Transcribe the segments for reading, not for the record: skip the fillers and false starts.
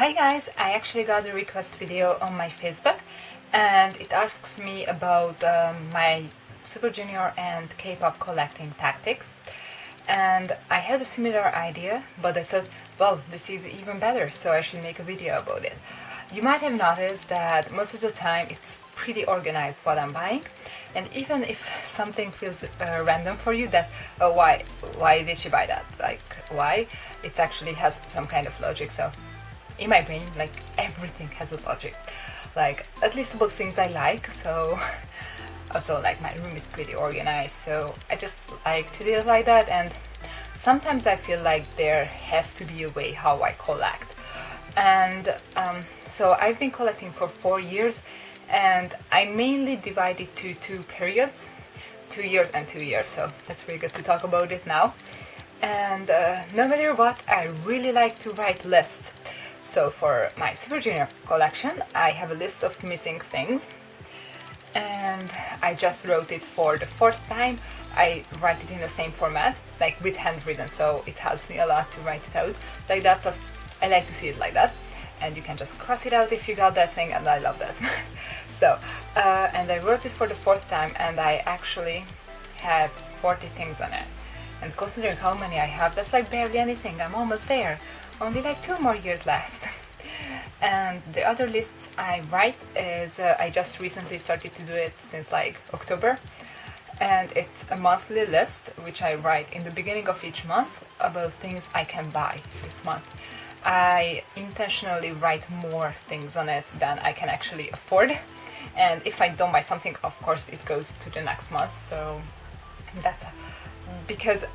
Hi guys, I actually got a request video on my Facebook and it asks me about my Super Junior and K-pop collecting tactics, and I had a similar idea, but I thought, well, this is even better, so I should make a video about it. You might have noticed that most of the time it's pretty organized what I'm buying, and even if something feels random for you, that oh, why did you buy that, like why, it actually has some kind of logic. So in my brain, like, everything has a logic, like at least about things I like. So also, like, my room is pretty organized, so I just like to do it like that. And sometimes I feel like there has to be a way how I collect. And so I've been collecting for 4 years, and I mainly divide it to 2 periods, 2 years and 2 years, so that's really good to talk about it now. And no matter what, I really like to write lists. So for my Super Junior collection, I have a list of missing things, and I just wrote it for the 4th time. I write it in the same format, like with handwritten, so it helps me a lot to write it out like that. Plus, I like to see it like that, and you can just cross it out if you got that thing, and I love that. So, and I wrote it for the 4th time, and I actually have 40 things on it. And considering how many I have, that's like barely anything. I'm almost there. Only like 2 more years left. And the other lists I write is, I just recently started to do it since like October. And it's a monthly list, which I write in the beginning of each month about things I can buy this month. I intentionally write more things on it than I can actually afford. And if I don't buy something, of course, it goes to the next month. So that's because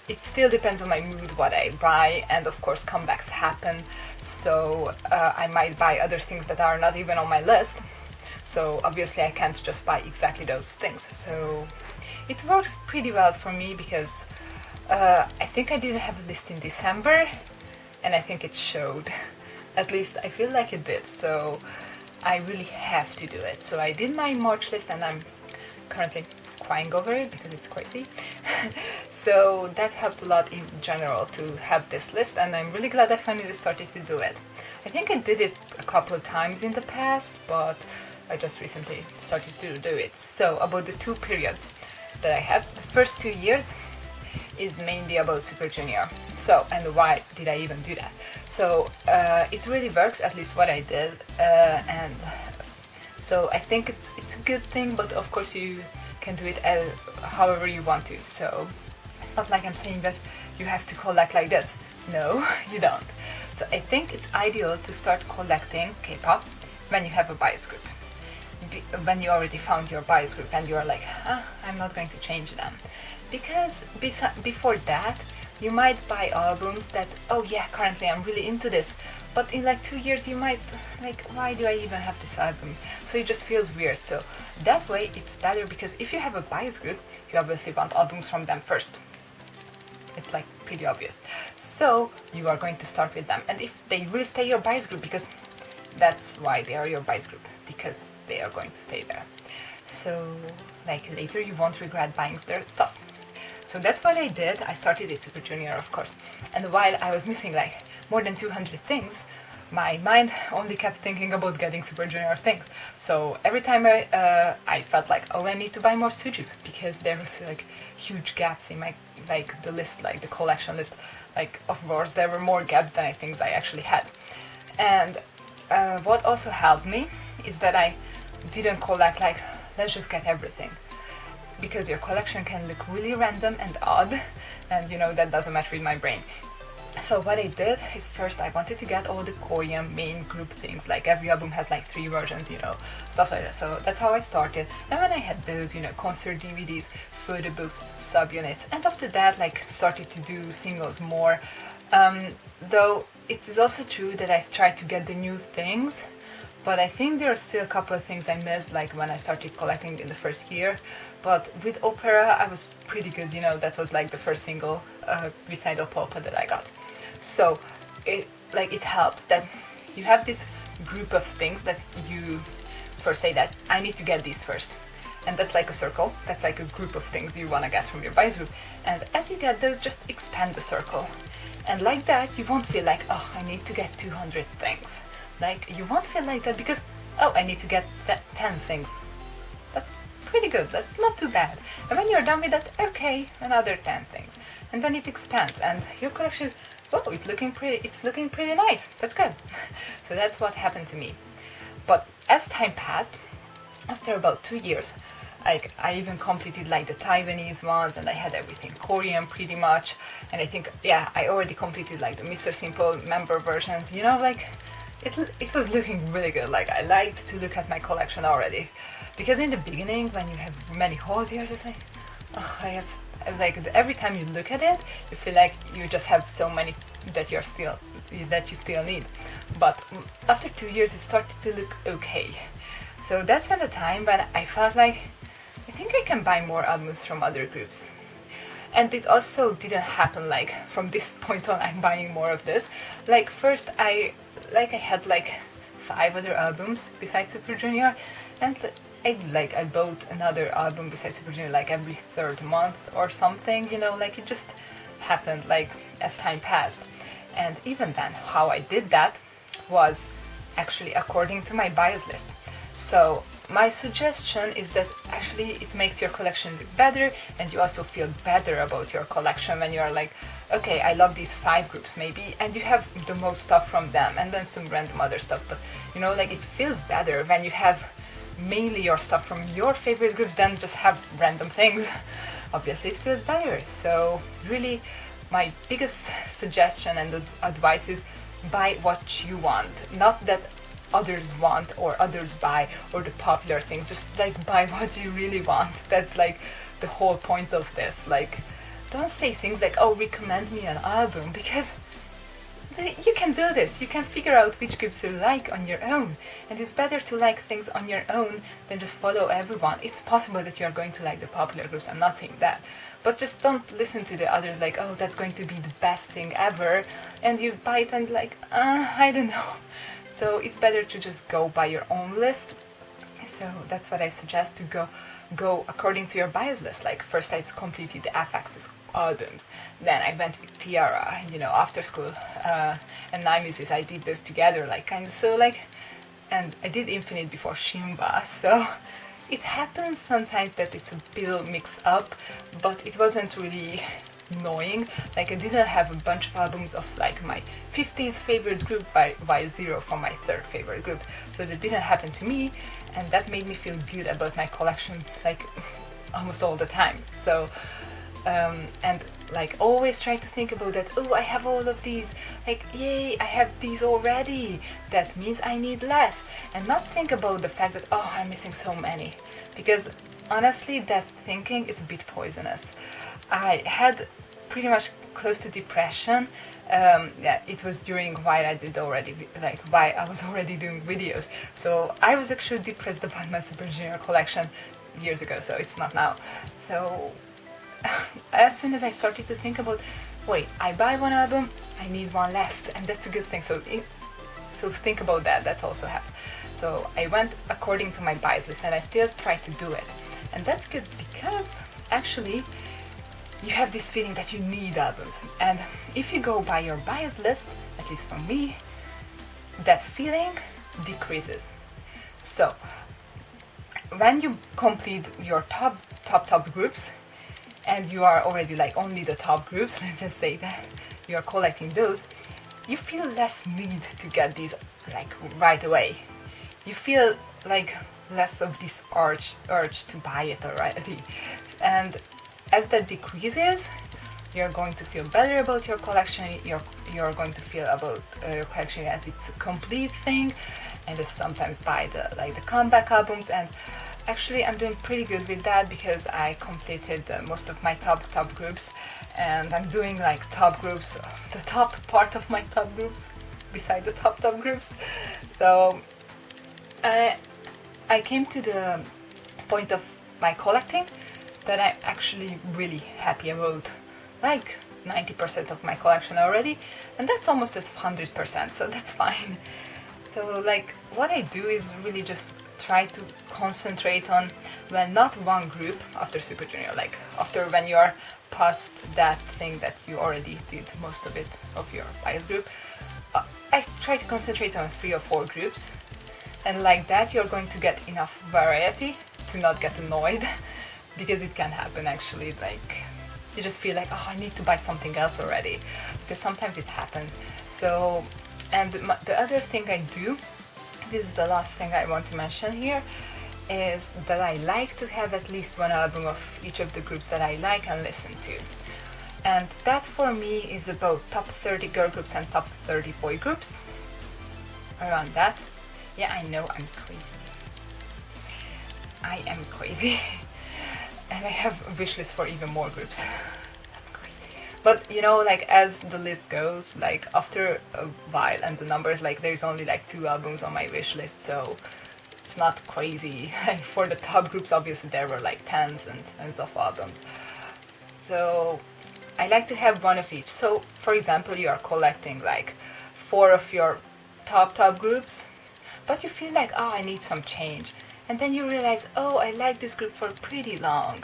it still depends on my mood what I buy, and of course comebacks happen, so I might buy other things that are not even on my list, so obviously I can't just buy exactly those things. So it works pretty well for me because I think I didn't have a list in December, and I think it showed. At least I feel like it did, so I really have to do it. So I did my March list, and I'm currently crying over it because it's crazy. So that helps a lot in general to have this list, and I'm really glad I finally started to do it. I think I did it a couple of times in the past, but I just recently started to do it. So about the 2 periods that I have, the first 2 years is mainly about Super Junior. So, and why did I even do that? So it really works, at least what I did, and so I think it's a good thing, but of course you can do it however you want to. So it's not like I'm saying that you have to collect like this. No, you don't. So I think it's ideal to start collecting K-pop when you have a bias group. When you already found your bias group and you're like, I'm not going to change them. Because before that, you might buy albums that, oh yeah, currently I'm really into this, but in like 2 years you might like, why do I even have this album? So it just feels weird. So that way it's better, because if you have a bias group, you obviously want albums from them first. It's like pretty obvious. So you are going to start with them, and if they will stay your bias group, because that's why they are your bias group, because they are going to stay there. So like later you won't regret buying their stuff. So that's what I did. I started a Super Junior, of course, and while I was missing like more than 200 things, my mind only kept thinking about getting Super Junior things. So every time I felt like, oh, I need to buy more Suju, because there was like huge gaps in my, like, the list, like the collection list. Like, of course, there were more gaps than things I actually had. And what also helped me is that I didn't collect like, let's just get everything, because your collection can look really random and odd, and you know that doesn't match with my brain. So what I did is, first I wanted to get all the Korean main group things, like every album has like 3 versions, you know, stuff like that. So that's how I started. And when I had those, you know, concert DVDs, photo books, subunits, and after that, like, started to do singles more. Though it is also true that I tried to get the new things, but I think there are still a couple of things I missed, like when I started collecting in the first year. But with Opera, I was pretty good, you know, that was like the first single, Recital Polka, that I got. So it helps that you have this group of things that you first say that I need to get these first. And that's like a circle, that's like a group of things you want to get from your bias group. And as you get those, just expand the circle. And like that, you won't feel like, oh, I need to get 200 things. Like, you won't feel like that because, oh, I need to get 10 things. That's pretty good. That's not too bad. And when you're done with that, okay, another 10 things. And then it expands and your collection is, oh, it's looking pretty nice. That's good. So that's what happened to me. But as time passed, after about 2 years, I even completed like the Taiwanese ones, and I had everything Korean pretty much. And I think, yeah, I already completed like the Mr. Simple member versions. You know, like it was looking really good. Like I liked to look at my collection already, because in the beginning when you have many holes, you're just like, oh, I have like every time you look at it, you feel like you just have so many that you still need. But after 2 years, it started to look okay. So that's when the time when I felt like I think I can buy more albums from other groups. And it also didn't happen like from this point on I'm buying more of this. Like first I had like 5 other albums besides Super Junior, and I bought another album besides Super Junior like every 3rd month or something, you know, like it just happened like as time passed. And even then, how I did that was actually according to my bias list. So my suggestion is that actually it makes your collection look better, and you also feel better about your collection when you're like, okay, I love these 5 groups maybe, and you have the most stuff from them and then some random other stuff. But you know, like it feels better when you have mainly your stuff from your favorite groups than just have random things. Obviously it feels better. So really my biggest suggestion and advice is buy what you want, not that others want or others buy or the popular things. Just like buy what you really want. That's like the whole point of this. Like don't say things like, oh, recommend me an album, because you can do this. You can figure out which groups you like on your own, and it's better to like things on your own than just follow everyone. It's possible that you are going to like the popular groups, I'm not saying that, but just don't listen to the others like, oh, that's going to be the best thing ever, and you buy it and like, I don't know. So it's better to just go by your own list. So that's what I suggest, to go according to your bias list. Like first I completed the F-Axis albums, then I went with Tiara, you know, After School, and Nemesis. I did those together, like kind of, so like, and I did Infinite before Shimba. So it happens sometimes that it's a bit mixed up, but it wasn't really annoying. Like I didn't have a bunch of albums of like my 15th favorite group by 0 from my 3rd favorite group. So that didn't happen to me, and that made me feel good about my collection like almost all the time. So and like always try to think about that, oh, I have all of these, like yay, I have these already, that means I need less, and not think about the fact that, oh, I'm missing so many, because honestly that thinking is a bit poisonous. I had pretty much close to depression. Yeah, it was during while I was already doing videos. So I was actually depressed about my Super Junior collection years ago, so it's not now. So as soon as I started to think about, wait, I buy one album, I need one less, and that's a good thing. So think about that. That also helps. So I went according to my bias list, and I still try to do it, and that's good because actually you have this feeling that you need albums, and if you go by your bias list, at least for me, that feeling decreases. So when you complete your top groups, and you are already like only the top groups, let's just say that you are collecting those, you feel less need to get these like right away. You feel like less of this urge to buy it already, and as that decreases, you're going to feel better about your collection. You're going to feel about your collection as it's a complete thing, and just sometimes buy the comeback albums. And actually, I'm doing pretty good with that because I completed most of my top groups, and I'm doing like top groups, the top part of my top groups, beside the top groups. So I came to the point of my collecting that I'm actually really happy about, like 90% of my collection already, and that's almost at 100%, so that's fine. So like what I do is really just try to concentrate on, well, not one group after Super Junior, like after when you are past that thing that you already did most of it of your bias group, I try to concentrate on 3 or 4 groups, and like that you're going to get enough variety to not get annoyed because it can happen actually, like you just feel like, oh, I need to buy something else already, because sometimes it happens. So, and the other thing I do, this is the last thing I want to mention here, is that I like to have at least one album of each of the groups that I like and listen to. And that for me is about top 30 girl groups and top 30 boy groups, around that. Yeah, I know, I'm crazy. I am crazy. And I have a wish list for even more groups. But you know, like as the list goes, like after a while and the numbers, like there's only like 2 albums on my wish list, so it's not crazy. Like for the top groups, obviously there were like tens and tens of albums. So I like to have one of each. So for example, you are collecting like 4 of your top groups, but you feel like, oh, I need some change. And then you realize, oh, I like this group for pretty long,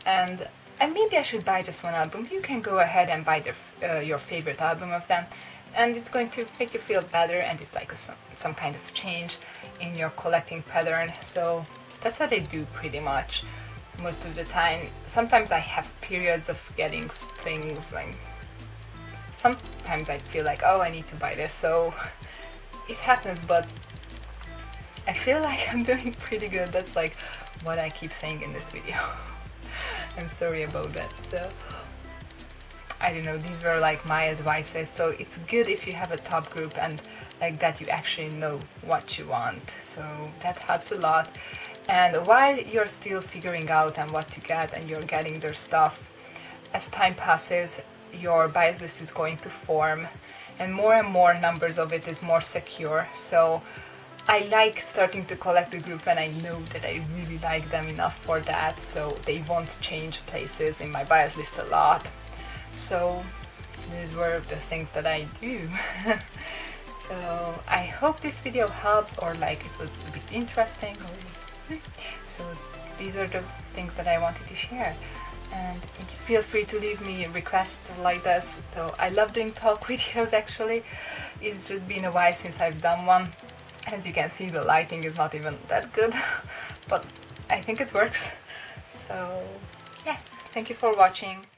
and maybe I should buy just one album. You can go ahead and buy your favorite album of them, and it's going to make you feel better, and it's like some kind of change in your collecting pattern. So that's what I do pretty much most of the time. Sometimes I have periods of getting things, like sometimes I feel like, oh, I need to buy this, so it happens, but I feel like I'm doing pretty good. That's like what I keep saying in this video. I'm sorry about that. So I don't know, these were like my advices. So it's good if you have a top group and like that you actually know what you want. So that helps a lot. And while you're still figuring out and what to get and you're getting their stuff, as time passes, your bias list is going to form, and more numbers of it is more secure. So I like starting to collect the group when I know that I really like them enough for that, so they won't change places in my bias list a lot. So these were the things that I do. So I hope this video helped, or like it was a bit interesting. So these are the things that I wanted to share. And feel free to leave me requests like this. So I love doing talk videos actually. It's just been a while since I've done one. As you can see, the lighting is not even that good, but I think it works. So yeah, thank you for watching.